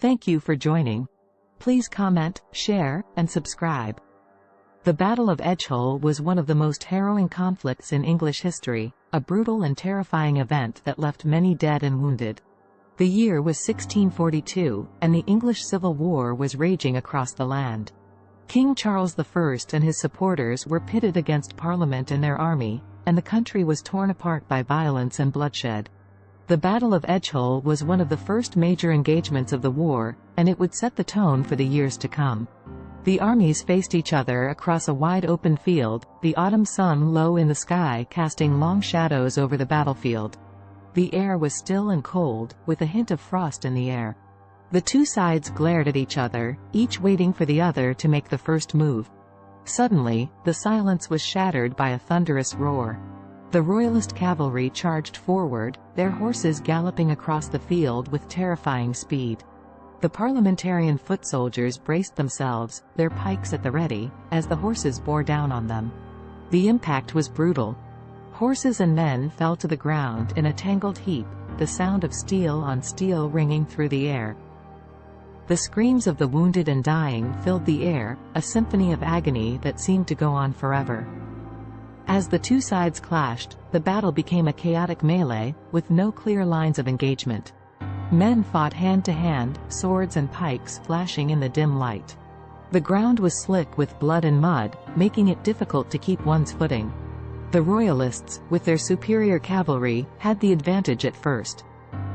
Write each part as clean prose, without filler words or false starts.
Thank you for joining. Please comment, share, and subscribe. The Battle of Edgehill was one of the most harrowing conflicts in English history, a brutal and terrifying event that left many dead and wounded. The year was 1642, and the English Civil War was raging across the land. King Charles I and his supporters were pitted against Parliament and their army, and the country was torn apart by violence and bloodshed. The Battle of Edgehill was one of the first major engagements of the war, and it would set the tone for the years to come. The armies faced each other across a wide open field, the autumn sun low in the sky casting long shadows over the battlefield. The air was still and cold, with a hint of frost in the air. The two sides glared at each other, each waiting for the other to make the first move. Suddenly, the silence was shattered by a thunderous roar. The Royalist cavalry charged forward, their horses galloping across the field with terrifying speed. The Parliamentarian foot soldiers braced themselves, their pikes at the ready, as the horses bore down on them. The impact was brutal. Horses and men fell to the ground in a tangled heap, the sound of steel on steel ringing through the air. The screams of the wounded and dying filled the air, a symphony of agony that seemed to go on forever. As the two sides clashed, the battle became a chaotic melee, with no clear lines of engagement. Men fought hand to hand, swords and pikes flashing in the dim light. The ground was slick with blood and mud, making it difficult to keep one's footing. The Royalists, with their superior cavalry, had the advantage at first.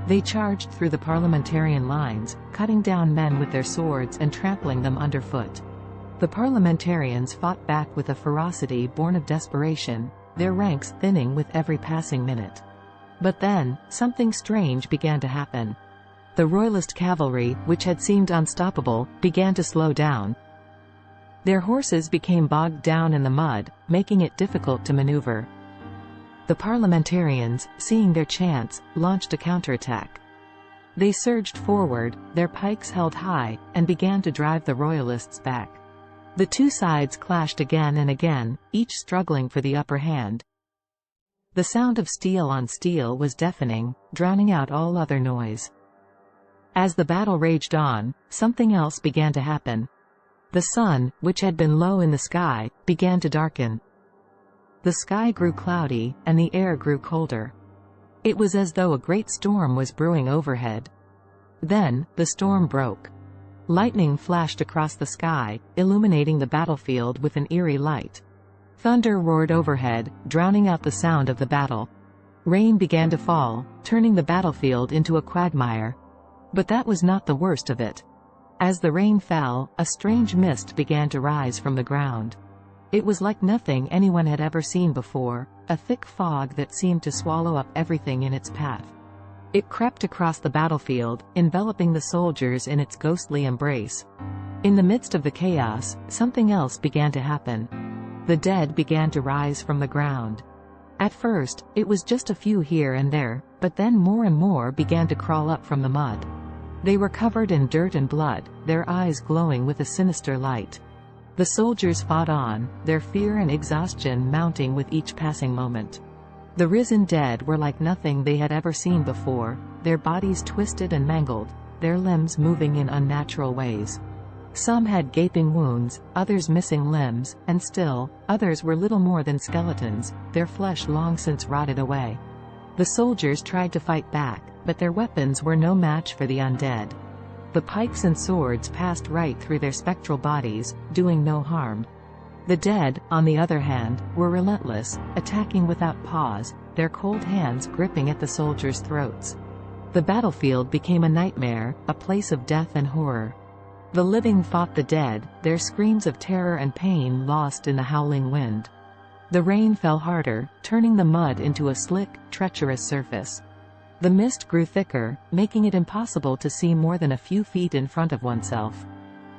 They charged through the Parliamentarian lines, cutting down men with their swords and trampling them underfoot. The Parliamentarians fought back with a ferocity born of desperation, their ranks thinning with every passing minute. But then, something strange began to happen. The Royalist cavalry, which had seemed unstoppable, began to slow down. Their horses became bogged down in the mud, making it difficult to maneuver. The Parliamentarians, seeing their chance, launched a counterattack. They surged forward, their pikes held high, and began to drive the Royalists back. The two sides clashed again and again, each struggling for the upper hand. The sound of steel on steel was deafening, drowning out all other noise. As the battle raged on, something else began to happen. The sun, which had been low in the sky, began to darken. The sky grew cloudy, and the air grew colder. It was as though a great storm was brewing overhead. Then, the storm broke. Lightning flashed across the sky, illuminating the battlefield with an eerie light. Thunder roared overhead, drowning out the sound of the battle. Rain began to fall, turning the battlefield into a quagmire. But that was not the worst of it. As the rain fell, a strange mist began to rise from the ground. It was like nothing anyone had ever seen before, a thick fog that seemed to swallow up everything in its path. It crept across the battlefield, enveloping the soldiers in its ghostly embrace. In the midst of the chaos, something else began to happen. The dead began to rise from the ground. At first, it was just a few here and there, but then more and more began to crawl up from the mud. They were covered in dirt and blood, their eyes glowing with a sinister light. The soldiers fought on, their fear and exhaustion mounting with each passing moment. The risen dead were like nothing they had ever seen before, their bodies twisted and mangled, their limbs moving in unnatural ways. Some had gaping wounds, others missing limbs, and still, others were little more than skeletons, their flesh long since rotted away. The soldiers tried to fight back, but their weapons were no match for the undead. The pikes and swords passed right through their spectral bodies, doing no harm. The dead, on the other hand, were relentless, attacking without pause, their cold hands gripping at the soldiers' throats. The battlefield became a nightmare, a place of death and horror. The living fought the dead, their screams of terror and pain lost in the howling wind. The rain fell harder, turning the mud into a slick, treacherous surface. The mist grew thicker, making it impossible to see more than a few feet in front of oneself.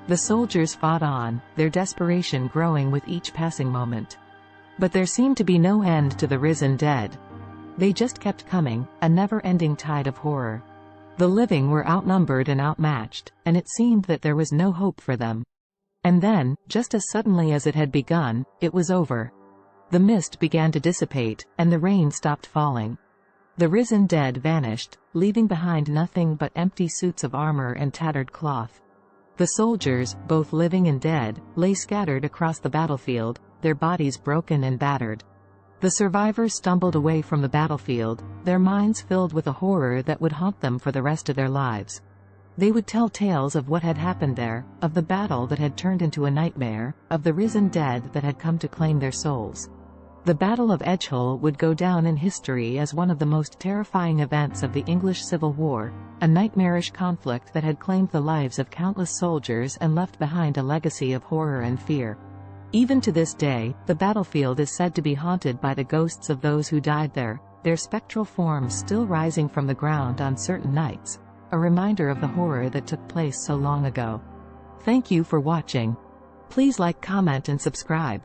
The soldiers fought on, their desperation growing with each passing moment. But there seemed to be no end to the risen dead. They just kept coming, a never-ending tide of horror. The living were outnumbered and outmatched, and it seemed that there was no hope for them. And then, just as suddenly as it had begun, it was over. The mist began to dissipate, and the rain stopped falling. The risen dead vanished, leaving behind nothing but empty suits of armor and tattered cloth. The soldiers, both living and dead, lay scattered across the battlefield, their bodies broken and battered. The survivors stumbled away from the battlefield, their minds filled with a horror that would haunt them for the rest of their lives. They would tell tales of what had happened there, of the battle that had turned into a nightmare, of the risen dead that had come to claim their souls. The Battle of Edgehill would go down in history as one of the most terrifying events of the English Civil War, a nightmarish conflict that had claimed the lives of countless soldiers and left behind a legacy of horror and fear. Even to this day, the battlefield is said to be haunted by the ghosts of those who died there, their spectral forms still rising from the ground on certain nights, a reminder of the horror that took place so long ago. Thank you for watching. Please like, comment and subscribe.